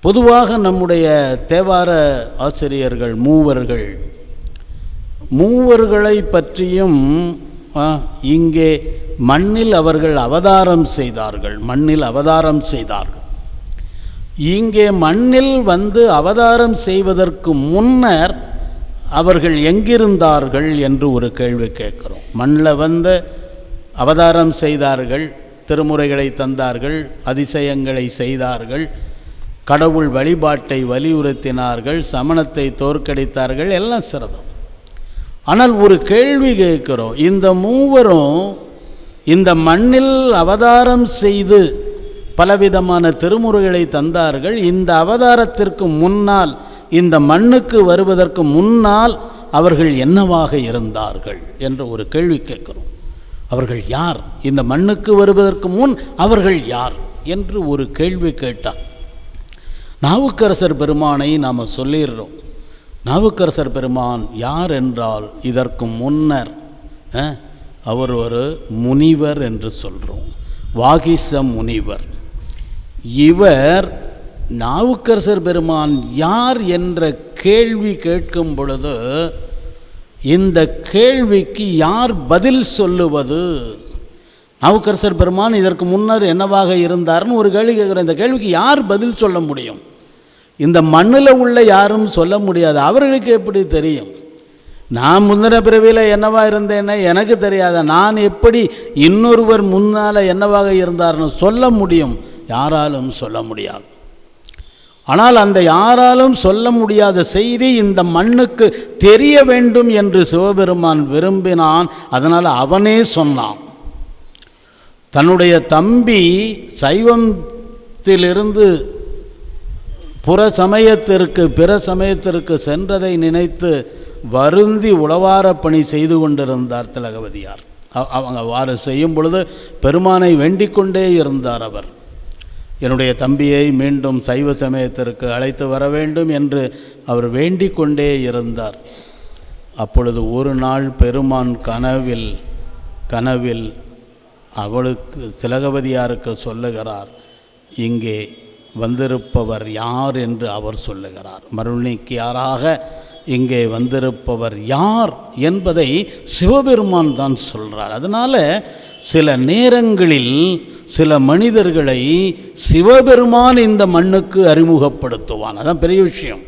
பொதுவாக நம்முடைய தேவார ஆசிரியர்கள் மூவர்களை பற்றியும் இங்கே மண்ணில் அவர்கள் அவதாரம் செய்தார்கள். இங்கே மண்ணில் வந்து அவதாரம் செய்வதற்கு முன்னர் அவர்கள் எங்கிருந்தார்கள் என்று ஒரு கேள்வி கேட்கிறோம். மண்ணில் வந்து அவதாரம் செய்தார்கள், திருமுறைகளை தந்தார்கள், அதிசயங்களை செய்தார்கள், கடவுள் வழிபாட்டை வலியுறுத்தினார்கள், சமணத்தை தோற்கடித்தார்கள், எல்லாம் சிறந்தம். ஆனால் ஒரு கேள்வி கேட்கிறோம், இந்த மூவரும் இந்த மண்ணில் அவதாரம் செய்து பலவிதமான திருமுறைகளை தந்தார்கள். இந்த அவதாரத்திற்கு முன்னால், இந்த மண்ணுக்கு வருவதற்கு முன்னால் அவர்கள் என்னவாக இருந்தார்கள் என்ற ஒரு கேள்வி கேட்கிறோம். அவர்கள் யார்? இந்த மண்ணுக்கு வருவதற்கு முன் அவர்கள் யார் என்று ஒரு கேள்வி கேட்டார். நாவுக்கரசர் பெருமானை நாம் சொல்லிடுறோம். நாவுக்கரசர் பெருமான் யார் என்றால், இதற்கு முன்னர் அவர் ஒரு முனிவர் என்று சொல்கிறோம், வாகீச முனிவர். இவர் நாவுக்கரசர் பெருமான் யார் என்ற கேள்வி கேட்கும் பொழுது, இந்த கேள்விக்கு யார் பதில் சொல்லுவது? நாவுக்கரசர் பெருமான் இதற்கு முன்னர் என்னவாக இருந்தார்னு ஒரு கேள்வி கேட்குறேன். இந்த கேள்விக்கு யார் பதில் சொல்ல முடியும்? இந்த மண்ணில் உள்ள யாரும் சொல்ல முடியாது. அவர்களுக்கு எப்படி தெரியும்? நான் முந்தின பிறவியில் என்னவா இருந்தேன்னா எனக்கு தெரியாத, நான் எப்படி இன்னொருவர் முன்னால் என்னவாக இருந்தார்னு சொல்ல முடியும்? யாராலும் சொல்ல முடியாது. ஆனால் அந்த யாராலும் சொல்ல முடியாத செய்தி இந்த மண்ணுக்கு தெரிய வேண்டும் என்று சிவபெருமான் விரும்பினான். அதனால் அவனே சொன்னான். தன்னுடைய தம்பி சைவத்திலிருந்து பிற சமயத்திற்கு சென்றதை நினைத்து வருந்தி உளவார பணி செய்து கொண்டிருந்தார் திலகவதியார். அவங்க அவ்வாறு செய்யும் பொழுது பெருமானை வேண்டிக் கொண்டே இருந்தார். அவர் என்னுடைய தம்பியை மீண்டும் சைவ சமயத்திற்கு அழைத்து வர வேண்டும் என்று அவர் வேண்டிக் கொண்டே இருந்தார். அப்பொழுது ஒரு நாள் பெருமான் கனவில் அவளுக்கு திலகவதியாருக்கு சொல்லுகிறார், இங்கே வந்திருப்பவர் யார் என்று அவர் சொல்லுகிறார். மருள்நீக்கியாராக இங்கே வந்திருப்பவர் யார் என்பதை சிவபெருமான் தான் சொல்கிறார். அதனால் சில நேரங்களில் சில மனிதர்களை சிவபெருமான் இந்த மண்ணுக்கு அறிமுகப்படுத்துவான். அதான் பெரிய விஷயம்.